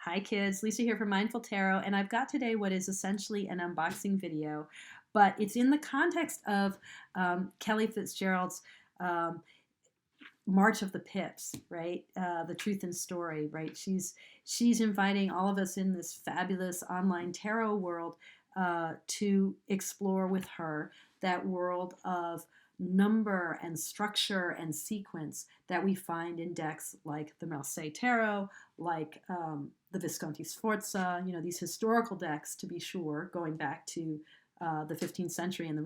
Hi kids, Lisa here from Mindful Tarot, and I've got today what is essentially an unboxing video, but it's in the context of Kelly Fitzgerald's um, March of the Pips, right? The Truth and Story, right? She's inviting all of us in this fabulous online tarot world to explore with her that world of number and structure and sequence that we find in decks like the Marseille Tarot, like the Visconti Sforza, these historical decks, to be sure, going back to the 15th century and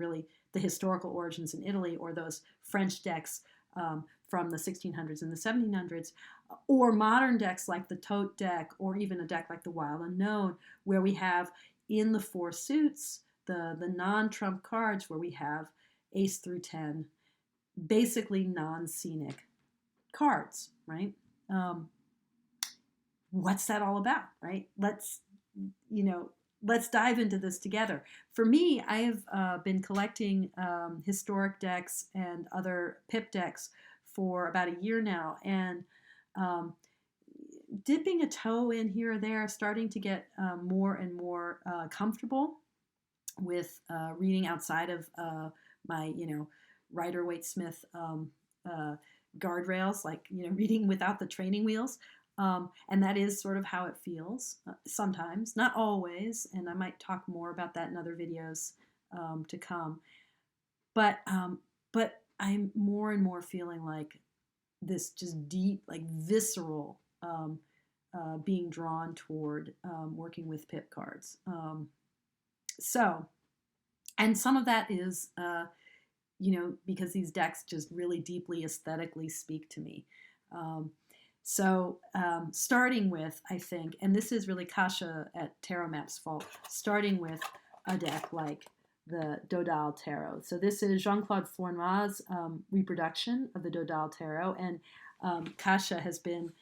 the historical origins in Italy, or those French decks from the 1600s and the 1700s, or modern decks like the Tote deck, or even a deck like the Wild Unknown, where we have in the four suits, the non-trump cards, where we have ace through 10, basically non-scenic cards, right? What's that all about, right? Let's dive into this together. For me, I have been collecting historic decks and other pip decks for about a year now, and dipping a toe in here or there, starting to get more and more comfortable with reading outside of my, Rider-Waite-Smith guardrails, like, reading without the training wheels. And that is sort of how it feels sometimes, not always, and I might talk more about that in other videos to come. But I'm more and more feeling like this just deep, like visceral being drawn toward working with pip cards. And some of that is, because these decks just really deeply aesthetically speak to me. Starting with, I think, and this is really Kasia at Tarot Map's fault, starting with a deck like the Dodal Tarot. So this is Jean-Claude Flornoy's reproduction of the Dodal Tarot, and Kasia has been,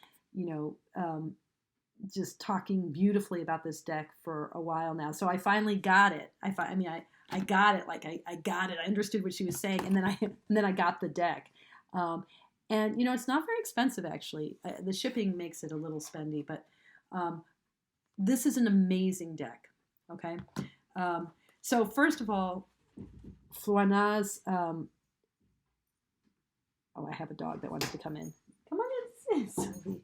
just talking beautifully about this deck for a while now. So I finally got it. I got it. Like I got it. I understood what she was saying, and then I got the deck. And it's not very expensive, actually. The shipping makes it a little spendy, but this is an amazing deck. Okay. So first of all, Flornoy's. Oh, I have a dog that wants to come in. Come on in, Sophie.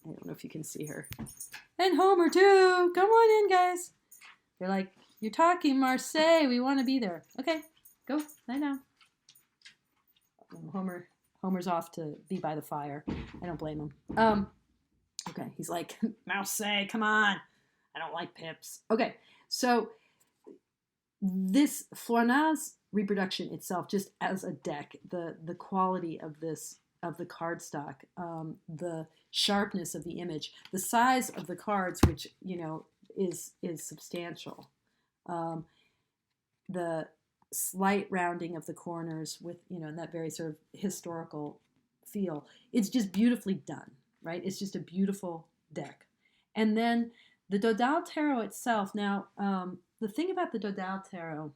I don't know if you can see her. And Homer too. Come on in, guys. They're like, you're talking Marseille. We want to be there. Okay, go. Lie down. Homer's off to be by the fire. I don't blame him. Okay, he's like, Marseille, come on. I don't like pips. Okay, so this Flornoy's reproduction itself, just as a deck, the quality of the cardstock, the sharpness of the image, the size of the cards, which is substantial, the slight rounding of the corners with that very sort of historical feel. It's just beautifully done, right? It's just a beautiful deck. And then the Dodal Tarot itself. Now, the thing about the Dodal Tarot,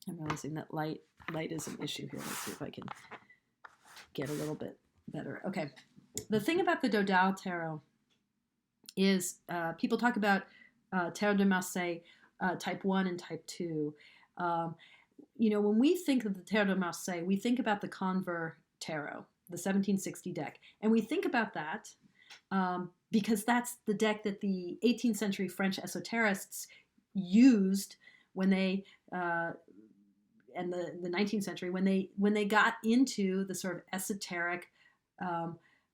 I'm realizing that light is an issue here. Let's see if I can get a little bit better. Okay. The thing about the Dodal Tarot is people talk about Tarot de Marseille type 1 and type 2. When we think of the Tarot de Marseille, we think about the Conver Tarot, the 1760 deck. And we think about that because that's the deck that the 18th century French esoterists used when they and the 19th century when they got into the sort of esoteric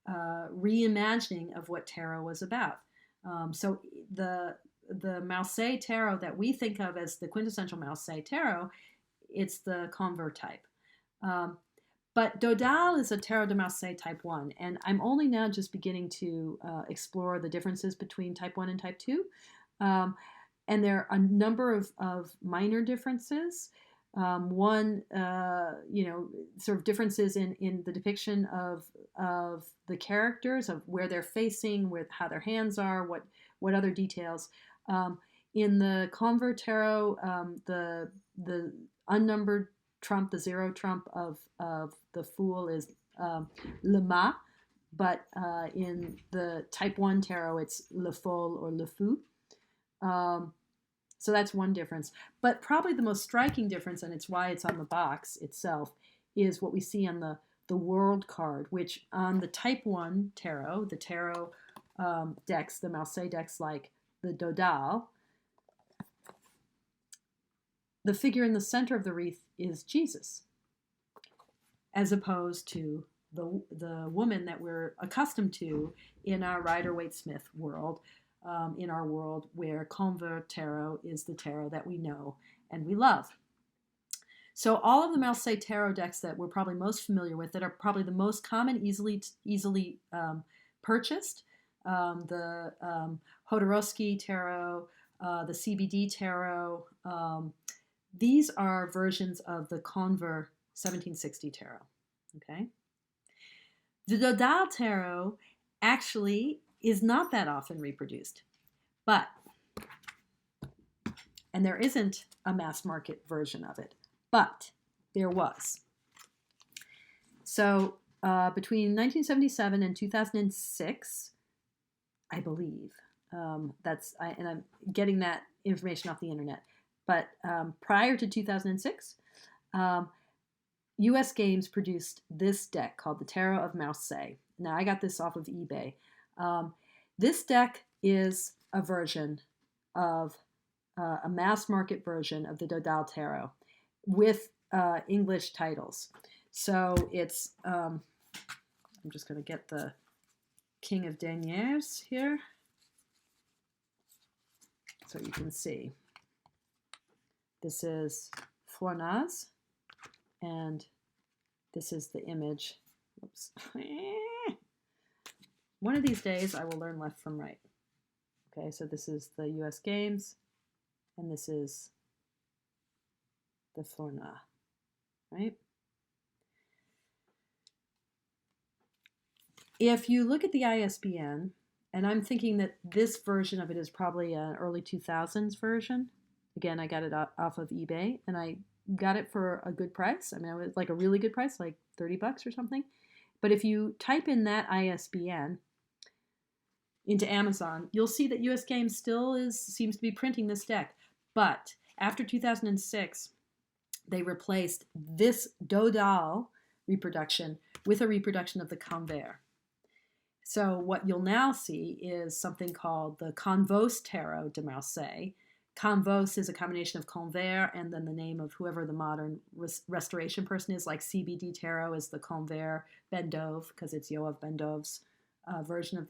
reimagining of what tarot was about. So the Marseille Tarot that we think of as the quintessential Marseille Tarot, it's the Conver type. But Dodal is a Tarot de Marseille type 1, and I'm only now just beginning to explore the differences between type 1 and type 2. And there are a number of minor differences. One, sort of differences in the depiction of the characters, of where they're facing, with how their hands are, what other details. In the Conver Tarot, the unnumbered trump, the zero trump of the Fool is Le Mât, but in the type 1 tarot, it's le fol or le fou. So that's one difference. But probably the most striking difference, and it's why it's on the box itself, is what we see on the world card, which on the type 1 tarot, the tarot decks, the Marseille decks like the Dodal, the figure in the center of the wreath is Jesus, as opposed to the woman that we're accustomed to in our Rider-Waite-Smith world, in our world where Convert tarot is the tarot that we know and we love. So all of the Marseille tarot decks that we're probably most familiar with, that are probably the most common, easily purchased, the Jodorowsky tarot, the CBD tarot, these are versions of the Convert 1760 tarot. Okay. The Dodal tarot actually is not that often reproduced, and there isn't a mass market version of it, but there was. So between 1977 and 2006, I believe, and I'm getting that information off the internet, but prior to 2006, U.S. Games produced this deck called the Tarot of Marseille. Now, I got this off of eBay. This deck is a version of a mass market version of the Dodal Tarot with English titles. So it's, I'm just going to get the King of Deniers here so you can see. This is Flornoy, and this is the image. Oops. One of these days I will learn left from right. Okay, so this is the US Games, and this is the Flornoy, right? If you look at the ISBN, and I'm thinking that this version of it is probably an early 2000s version. Again, I got it off of eBay, and I got it for a good price. I mean, it was like a really good price, like $30 or something. But if you type in that ISBN into Amazon, you'll see that US Games still seems to be printing this deck. But after 2006, they replaced this Dodal reproduction with a reproduction of the Convert. So what you'll now see is something called the Convos Tarot de Marseille. Convos is a combination of Convert and then the name of whoever the modern restoration person is, like CBD Tarot is the Convert Bendove, because it's Yoav Bendove's version of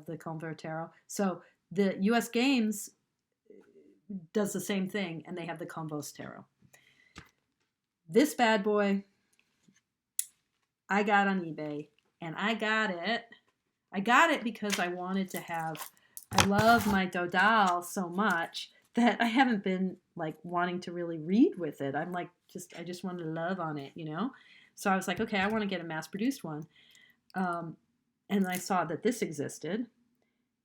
the Convert Tarot. So the US Games does the same thing, and they have the Convos Tarot. This bad boy I got on eBay, and I got it. I got it because I wanted to have, I love my Dodal so much that I haven't been like wanting to really read with it. I'm like, I just wanted to love on it, you know? So I was like, okay, I want to get a mass-produced one. And I saw that this existed,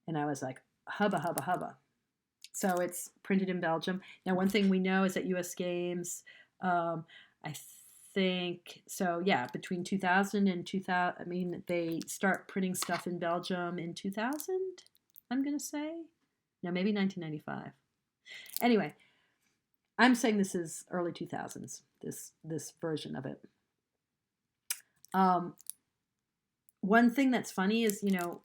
and I was like, hubba, hubba, hubba. So it's printed in Belgium. Now, one thing we know is that US Games, I think, so yeah, between 2000 and 2000, I mean, they start printing stuff in Belgium in 2000, I'm going to say. No, maybe 1995. Anyway, I'm saying this is early 2000s, this version of it. One thing that's funny is, you know,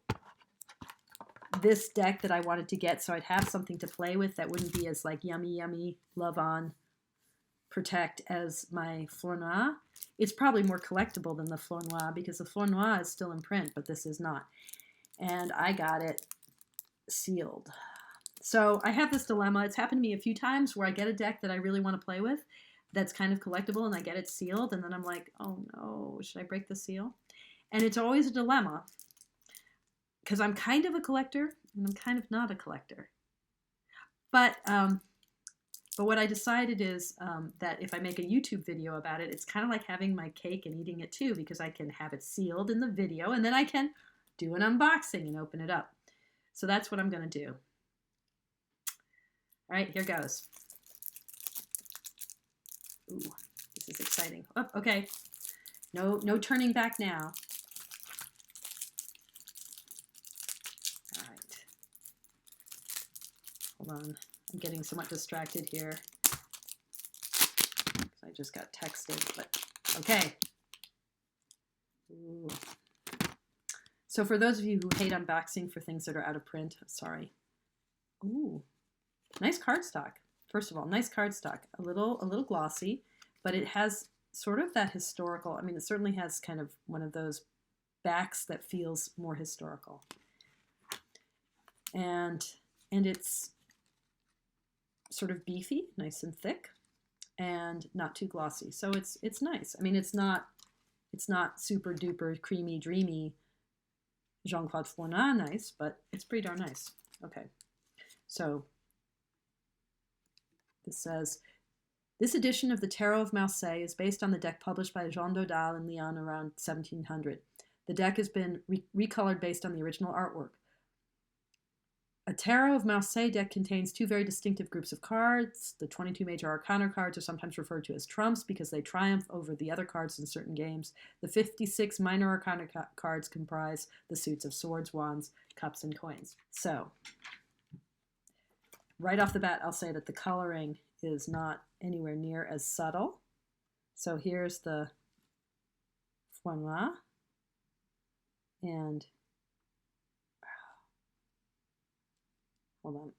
this deck that I wanted to get so I'd have something to play with that wouldn't be as like yummy, yummy, love on, protect as my Flornoy. It's probably more collectible than the Flornoy because the Flornoy is still in print, but this is not. And I got it sealed. So I have this dilemma. It's happened to me a few times where I get a deck that I really want to play with that's kind of collectible, and I get it sealed, and then I'm like, oh no, should I break the seal? And it's always a dilemma because I'm kind of a collector and I'm kind of not a collector. But what I decided is that if I make a YouTube video about it, it's kind of like having my cake and eating it too, because I can have it sealed in the video and then I can do an unboxing and open it up. So that's what I'm going to do. All right, here goes. Ooh, this is exciting. Oh, okay. No turning back now. Hold on, I'm getting somewhat distracted here. I just got texted, but okay. Ooh. So for those of you who hate unboxing for things that are out of print, sorry. Ooh, nice cardstock. First of all, nice cardstock. A little glossy, but it has sort of that historical. I mean, it certainly has kind of one of those backs that feels more historical. And it's sort of beefy, nice and thick, and not too glossy. So it's nice. I mean, it's not super duper creamy, dreamy Jean-Claude Flornoy nice, but it's pretty darn nice. Okay, so this says, this edition of the Tarot of Marseille is based on the deck published by Jean Dodal in Lyon around 1700. The deck has been recolored based on the original artwork. A Tarot of Marseille deck contains two very distinctive groups of cards. The 22 major arcana cards are sometimes referred to as trumps because they triumph over the other cards in certain games. The 56 minor arcana cards comprise the suits of swords, wands, cups, and coins. So, right off the bat, I'll say that the coloring is not anywhere near as subtle. So here's the Flornoy, and hold on,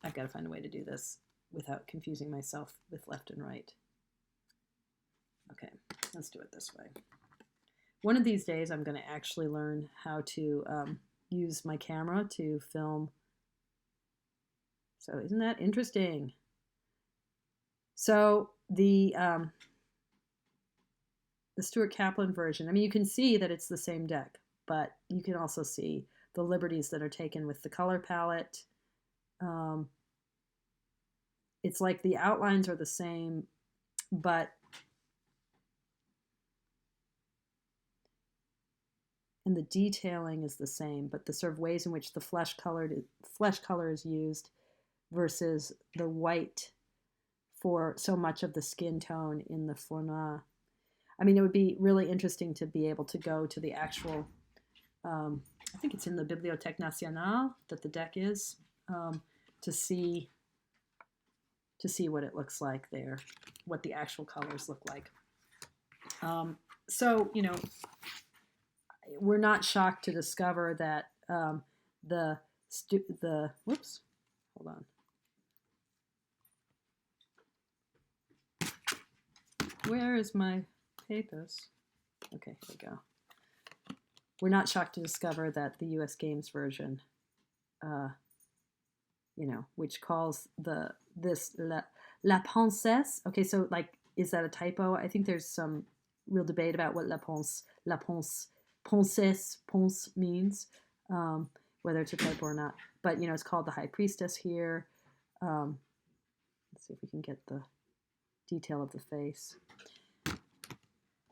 I've got to find a way to do this without confusing myself with left and right. Okay, let's do it this way. One of these days I'm going to actually learn how to use my camera to film. So isn't that interesting? So the Stuart Kaplan version, I mean, you can see that it's the same deck, but you can also see the liberties that are taken with the color palette. It's like the outlines are the same, but and the detailing is the same, but the sort of ways in which the flesh color is used versus the white for so much of the skin tone in the Flornoy. I mean, it would be really interesting to be able to go to the actual, I think it's in the Bibliothèque Nationale that the deck is, to see what it looks like there, what the actual colors look like. So, you know, we're not shocked to discover that whoops, hold on. Where is my papers? Okay, here we go. We're not shocked to discover that the US Games version, you know, which calls this la princesse. Okay, so like, is that a typo? I think there's some real debate about what princesse means, whether it's a typo or not. But you know, it's called the High Priestess here. Let's see if we can get the detail of the face.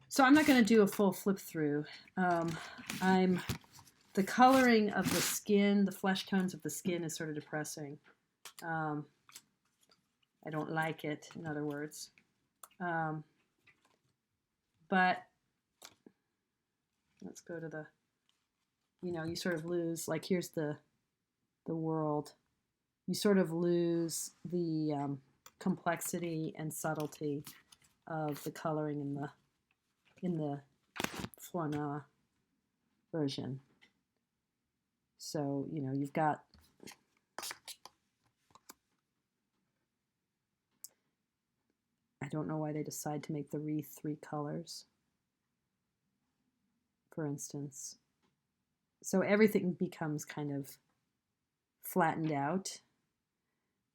So I'm not going to do a full flip through. The coloring of the skin, the flesh tones of the skin is sort of depressing. I don't like it, in other words. But let's go to the, you know, you sort of lose, like here's the world. You sort of lose the complexity and subtlety of the coloring in the Flornoy version. So, you know, you've got I don't know why they decide to make the wreath 3 colors, for instance. So everything becomes kind of flattened out.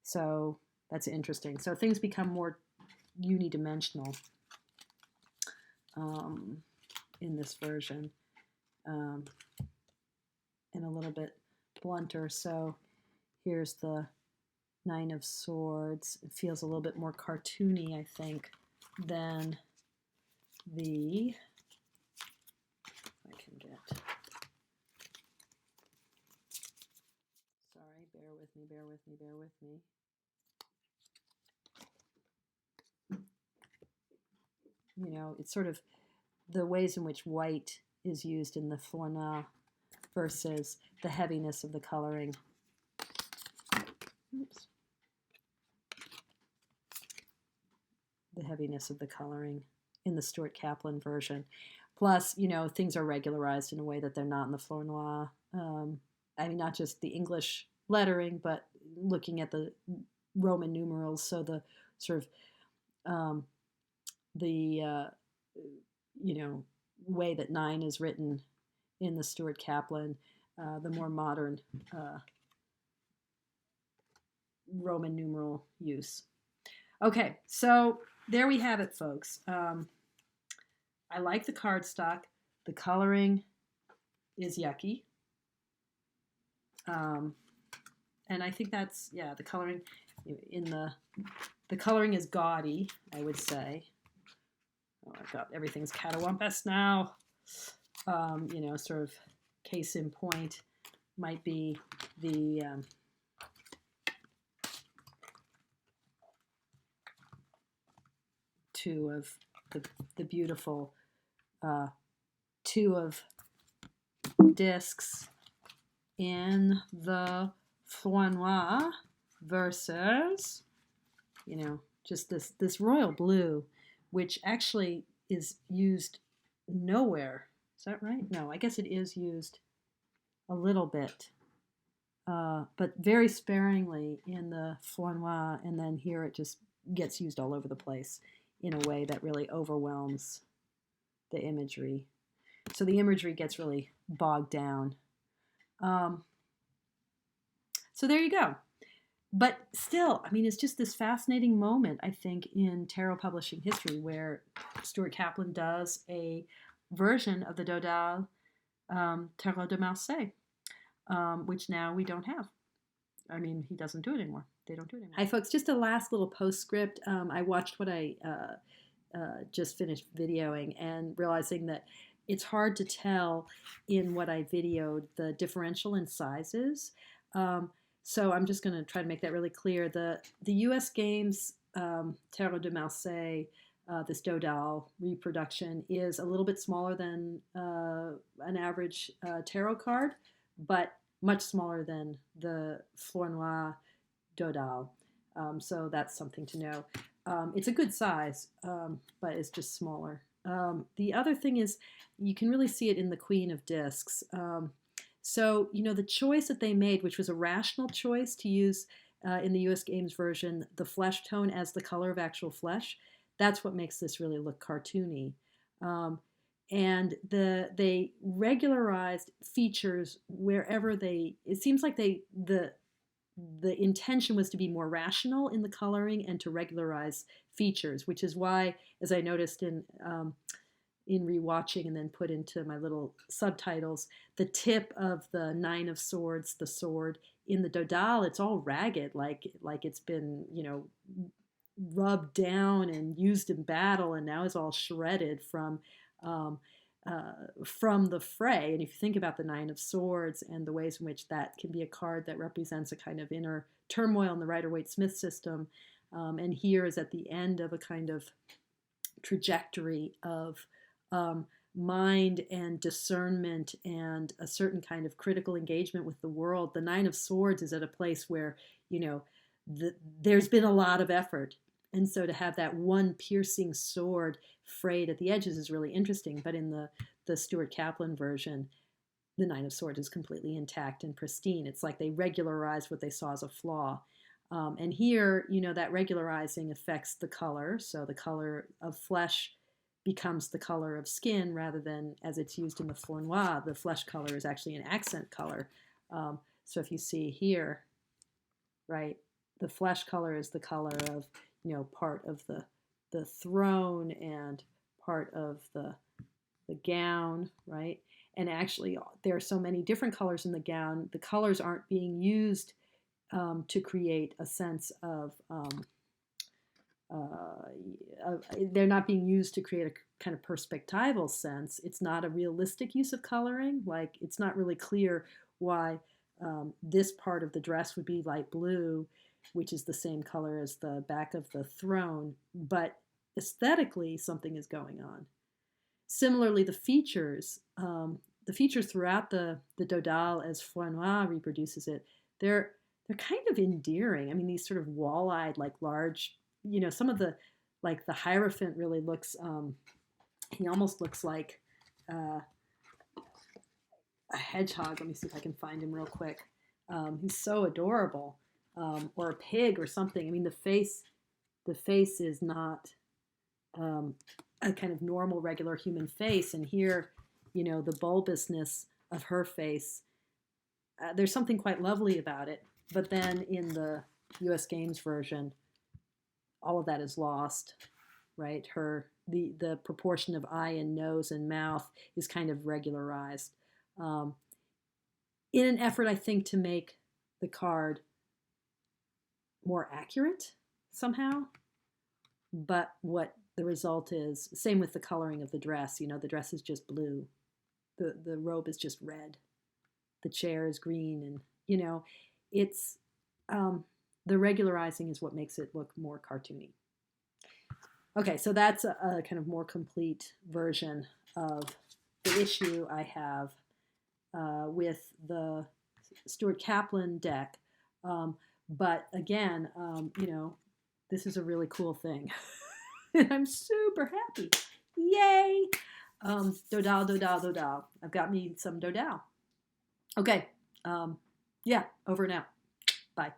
So that's interesting. So things become more unidimensional in this version, and a little bit blunter. So here's the 9 of Swords. It feels a little bit more cartoony, I think, than the, I can get, sorry, bear with me. You know, it's sort of the ways in which white is used in the Flornoy versus the heaviness of the coloring. Oops. The heaviness of the coloring in the Stuart Kaplan version. Plus, you know, things are regularized in a way that they're not in the Flornoy. I mean, not just the English lettering, but looking at the Roman numerals. So the sort of you know, way that 9 is written in the Stuart Kaplan, the more modern Roman numeral use. Okay, so there we have it, folks. I like the cardstock. The coloring is yucky. And I think that's, yeah, the coloring in the coloring is gaudy, I would say. Oh, I've got everything's catawampus now. You know, sort of case in point might be the two of the beautiful 2 of discs in the Flornoy versus, you know, just this royal blue, which actually is used nowhere. Is that right? No, I guess it is used a little bit, but very sparingly in the Flornoy, and then here it just gets used all over the place in a way that really overwhelms the imagery. So the imagery gets really bogged down. So there you go. But still, I mean, it's just this fascinating moment, I think, in tarot publishing history where Stuart Kaplan does a version of the Dodal Tarot de Marseille, which now we don't have. I mean, he doesn't do it anymore. They don't do it anymore. Hi, folks. Just a last little postscript. I watched what I just finished videoing and realizing that it's hard to tell in what I videoed the differential in sizes. So I'm just going to try to make that really clear. The U.S. Games Tarot de Marseille, this Dodal reproduction, is a little bit smaller than an average tarot card, but much smaller than the Flornoy Dodal. So that's something to know. It's a good size, but it's just smaller. The other thing is you can really see it in the Queen of Discs. So, you know, the choice that they made, which was a rational choice to use in the US Games version, the flesh tone as the color of actual flesh, that's what makes this really look cartoony. And they regularized features wherever it seems like the intention was to be more rational in the coloring and to regularize features, which is why, as I noticed in rewatching and then put into my little subtitles, the tip of the 9 of Swords, the sword, in the Dodal, it's all ragged, like it's been, you know, rubbed down and used in battle, and now is all shredded from the fray. And if you think about the 9 of Swords and the ways in which that can be a card that represents a kind of inner turmoil in the Rider-Waite-Smith system, and here is at the end of a kind of trajectory of mind and discernment and a certain kind of critical engagement with the world. The 9 of Swords is at a place where, you know, there's been a lot of effort. And so to have that one piercing sword frayed at the edges is really interesting. But in the Stuart Kaplan version, the 9 of Swords is completely intact and pristine. It's like they regularized what they saw as a flaw. And here, you know, that regularizing affects the color. So the color of flesh becomes the color of skin rather than, as it's used in the Flornoy, the flesh color is actually an accent color. So if you see here, right, the flesh color is the color of, you know, part of the throne and part of the gown, right? And actually, there are so many different colors in the gown. The colors aren't being used to create a sense of they're not being used to create a kind of perspectival sense. It's not a realistic use of coloring. Like, it's not really clear why this part of the dress would be light blue, which is the same color as the back of the throne, but aesthetically something is going on. Similarly, the features throughout the Dodal, as Flornoy reproduces it, they're they're kind of endearing. I mean, these sort of wall-eyed, like large, some of the, like the Hierophant really looks, he almost looks like uh, a hedgehog. Let me see if I can find him real quick. He's so adorable. Or a pig or something. I mean, the face is not a kind of normal, regular human face. And here, the bulbousness of her face, there's something quite lovely about it. But then in the U.S. Games version, all of that is lost, right? The proportion of eye and nose and mouth is kind of regularized in an effort, I think, to make the card more accurate somehow. But what the result is, same with the coloring of the dress. The dress is just blue. The robe is just red. The chair is green. And, it's the regularizing is what makes it look more cartoony. Okay, so that's a kind of more complete version of the issue I have with the Stuart Kaplan deck. But again, this is a really cool thing. And I'm super happy. Yay! Dodal, Dodal, Dodal. I've got me some Dodal. Okay. Yeah, over and out. Bye.